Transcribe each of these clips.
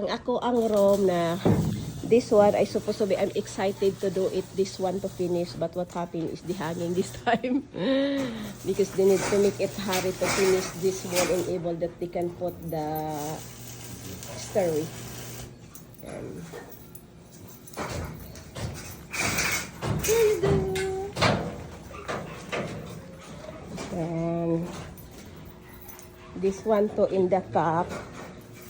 ako ang room na this one I supposed to be, I'm excited to do it, this one to finish, but what happened is the hanging this time. Because they need to make it hurry to finish this wall and able that they can put the stairway. Here you go. And this one to in the top,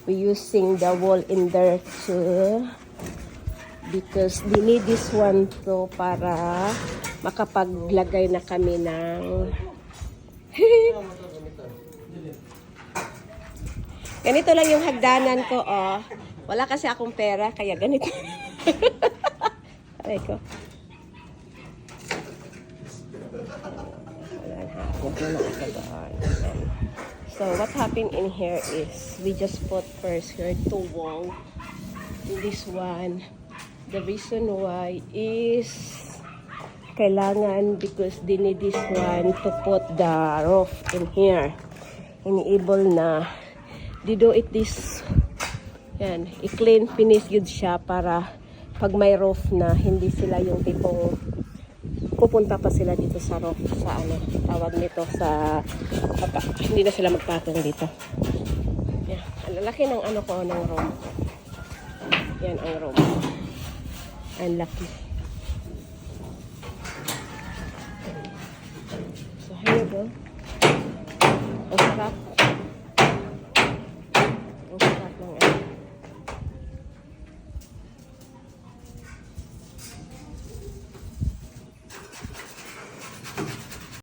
we using the wall in there too, because they need this one to para makapaglagay na kami ng ganito lang yung hagdanan ko, oh. Wala kasi akong pera, kaya ganito. Aray ko. So what happened in here is we just put first here two wall in this one. The reason why is kailangan because they need this one to put the roof in here. Enable na they do it this yan, i-clean finish good siya para pag may roof na hindi sila yung tipong pupunta pa sila dito sa roof, sa ano, tawag nito sa hindi na sila magpatong dito. Yan, ang lalaki ng ano ko, ng room. Yan ang room. Ang laki. So here you go. Ang sarap.